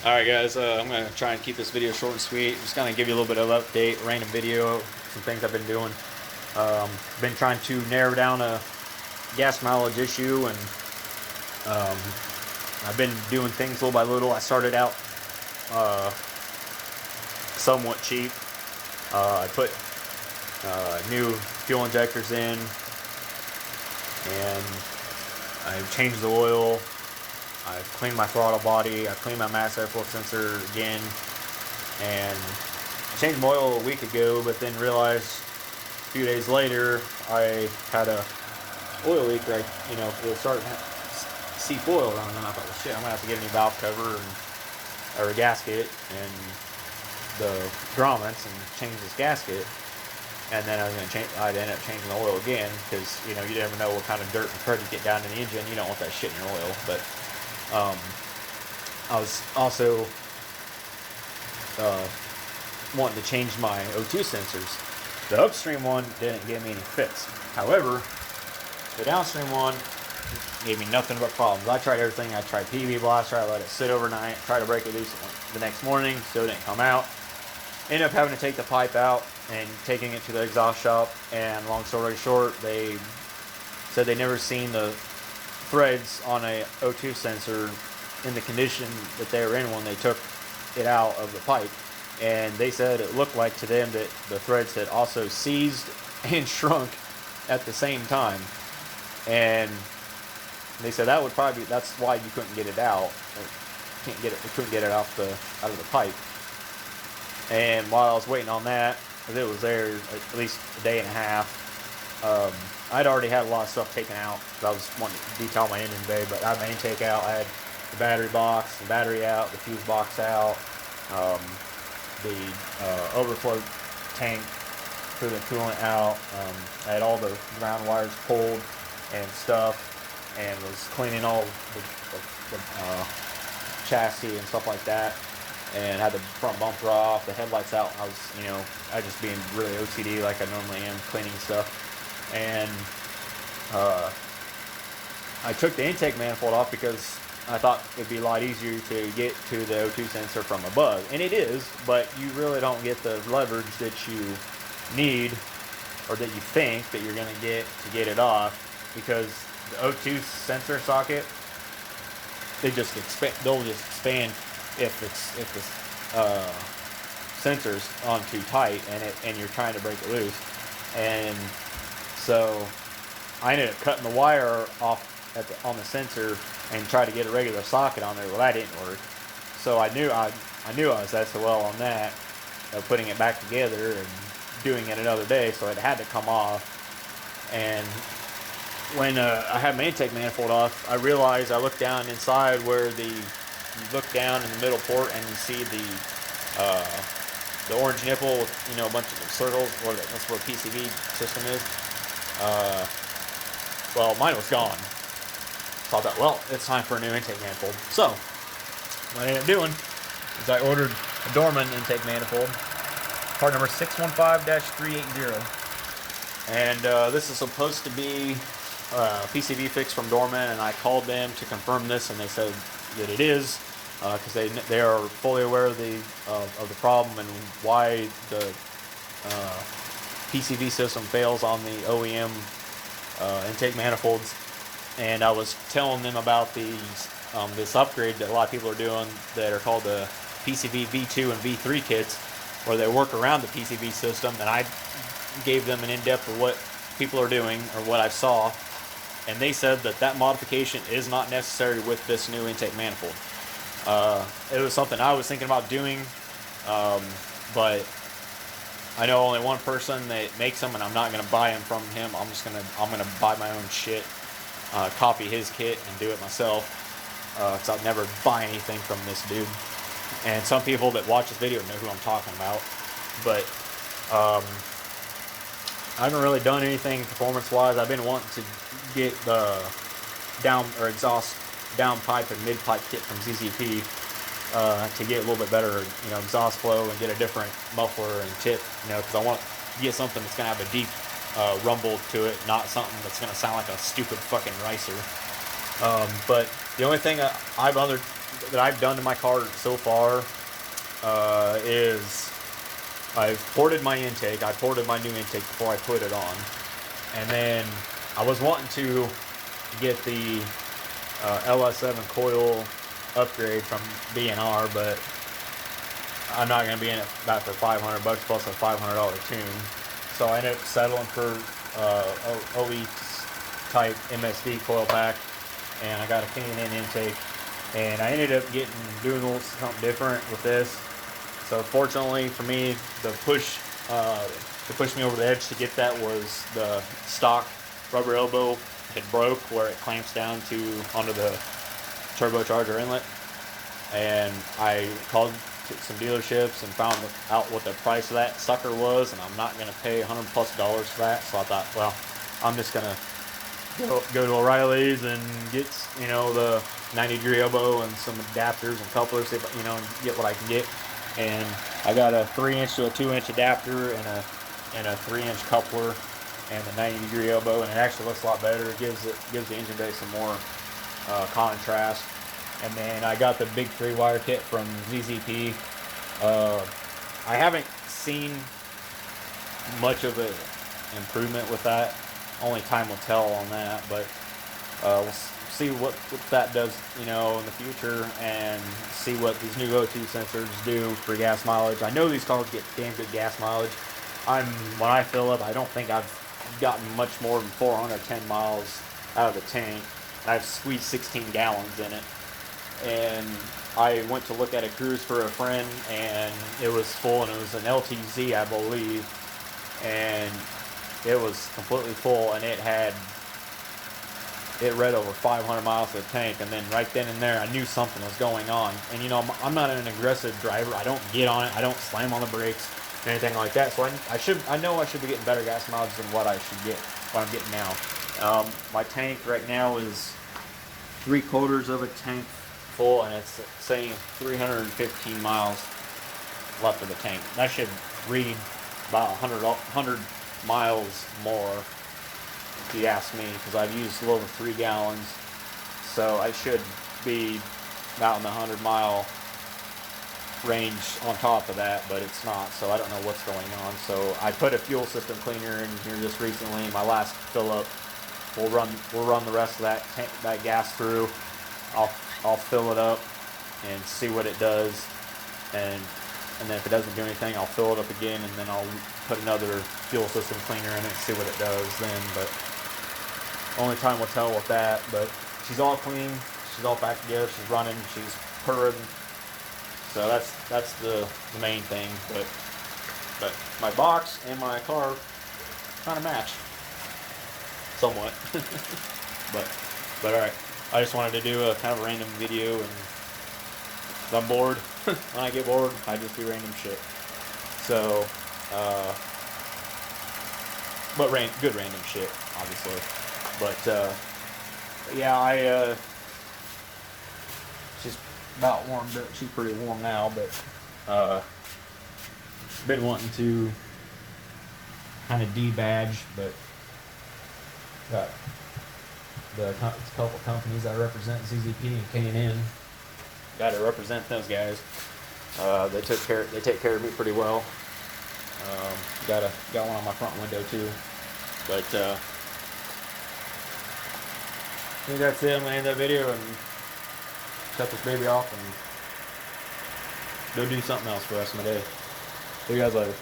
Alright guys, I'm going to try and keep this video short and sweet. Just kind of give you a little bit of update, random video, some things I've been doing. Been trying to narrow down a gas mileage issue, and I've been doing things little by little. I started out somewhat cheap. I put new fuel injectors in, and I changed the oil. I cleaned my throttle body, I cleaned my mass airflow sensor again, and I changed my oil a week ago, but then realized a few days later I had a oil leak. It was starting to seep oil around, and I thought, well shit, I'm going to have to get a new valve cover or a gasket and the grommets and change this gasket. And then I'd end up changing the oil again, because you never know what kind of dirt and crud you get down in the engine. You don't want that shit in your oil. But I was also wanting to change my O2 sensors. The upstream one didn't give me any fits. However, the downstream one gave me nothing but problems. I tried everything. I tried PV blast, tried to let it sit overnight, tried to break it loose the next morning, still didn't come out. Ended up having to take the pipe out and taking it to the exhaust shop, and long story short, they said they never seen the threads on a O2 sensor in the condition that they were in when they took it out of the pipe. And they said it looked like to them that the threads had also seized and shrunk at the same time. And they said that would probably be, that's why you couldn't get it out. Couldn't get it out of the pipe. And while I was waiting on that, because it was there at least a day and a half, I'd already had a lot of stuff taken out, because I was wanting to detail my engine bay. But I had my intake out, I had the battery box, the battery out, the fuse box out, the overflow tank for the coolant out. I had all the ground wires pulled and stuff, and was cleaning all the chassis and stuff like that, and had the front bumper off, the headlights out. I was just being really OCD like I normally am, cleaning stuff. And I took the intake manifold off because I thought it'd be a lot easier to get to the O2 sensor from above. And it is, but you really don't get the leverage that you need, or that you think that you're going to get it off, because the O2 sensor socket, they'll just expand if the sensor's on too tight and you're trying to break it loose. And so I ended up cutting the wire off on the sensor and tried to get a regular socket on there. Well, that didn't work. So I knew I was SOL on that, putting it back together and doing it another day. So it had to come off. And when I had my intake manifold off, I realized, I looked down inside where you look down in the middle port and you see the orange nipple with a bunch of circles, that's where the PCV system is. Well, mine was gone. So I thought, well, it's time for a new intake manifold. So what I ended up doing is I ordered a Dorman intake manifold, part number 615-380. And this is supposed to be a PCV fix from Dorman, and I called them to confirm this, and they said that it is, because they are fully aware of the problem and why the PCV system fails on the OEM intake manifolds. And I was telling them about this upgrade that a lot of people are doing, that are called the PCV V2 and V3 kits, where they work around the PCV system. And I gave them an in-depth of what people are doing, or what I saw, and they said that modification is not necessary with this new intake manifold. It was something I was thinking about doing, but I know only one person that makes them, and I'm not going to buy them from him. I'm going to buy my own shit, copy his kit, and do it myself. So I'll never buy anything from this dude. And some people that watch this video know who I'm talking about. But I haven't really done anything performance-wise. I've been wanting to get the exhaust down pipe and mid pipe kit from ZZP to get a little bit better, exhaust flow, and get a different muffler and tip, because I want to get something that's going to have a deep rumble to it, not something that's going to sound like a stupid fucking ricer. But the only thing I've that I've done to my car so far is I've ported my intake. I ported my new intake before I put it on, and then I was wanting to get the LS7 coil upgrade from B&R, but I'm not going to be in it back for $500 plus a $500 tune. So I ended up settling for OE type MSD coil pack, and I got a K&N intake, and I ended up doing a little something different with this. So fortunately for me, the push to push me over the edge to get that was the stock rubber elbow had broke where it clamps down onto the turbocharger inlet, and I called some dealerships and found out what the price of that sucker was, and I'm not going to pay $100+ for that. So I thought, well, I'm just going to go to O'Reilly's and get, you know, the 90-degree elbow and some adapters and couplers, you know, and get what I can get. And I got a 3-inch to a 2-inch adapter and a 3-inch coupler and the 90-degree elbow, and it actually looks a lot better. It gives the engine bay some more contrast. And then I got the big 3-wire kit from ZZP. I haven't seen much of an improvement with that. Only time will tell on that, but we'll see what that does, you know, in the future, and see what these new O2 sensors do for gas mileage. I know these cars get damn good gas mileage. When I fill up, I don't think I've gotten much more than 410 miles out of the tank. I've squeezed 16 gallons in it. And I went to look at a cruze for a friend, and it was full, and it was an LTZ, I believe, and it was completely full, and it read over 500 miles to the tank. And then right then and there, I knew something was going on. And you know, I'm not an aggressive driver. I don't get on it. I don't slam on the brakes or anything like that. So I know I should be getting better gas mileage than what I'm getting now. My tank right now is 3/4 of a tank full, and it's saying 315 miles left of the tank. That should read about 100 miles more, if you ask me, because I've used a little over 3 gallons. So I should be about in the 100-mile range on top of that, but it's not, so I don't know what's going on. So I put a fuel system cleaner in here just recently. My last fill up, we'll run the rest of that gas through. I'll fill it up and see what it does, and then if it doesn't do anything, I'll fill it up again, and then I'll put another fuel system cleaner in it and see what it does then. But only time will tell with that. But she's all clean, she's all back together, she's running, she's purring. So that's the main thing. But my box and my car kind of match somewhat. but all right. I just wanted to do a kind of a random video, and I'm bored. When I get bored, I just do random shit. So, but good random shit, obviously. But yeah, she's about warmed up. She's pretty warm now, but been wanting to kind of debadge, but got the couple companies I represent, ZZP and K&N. Got to represent those guys. They take care of me pretty well. Got one on my front window too. But I think that's it. I'm gonna end that video and shut this baby off and go do something else for the rest of my day. See you guys later.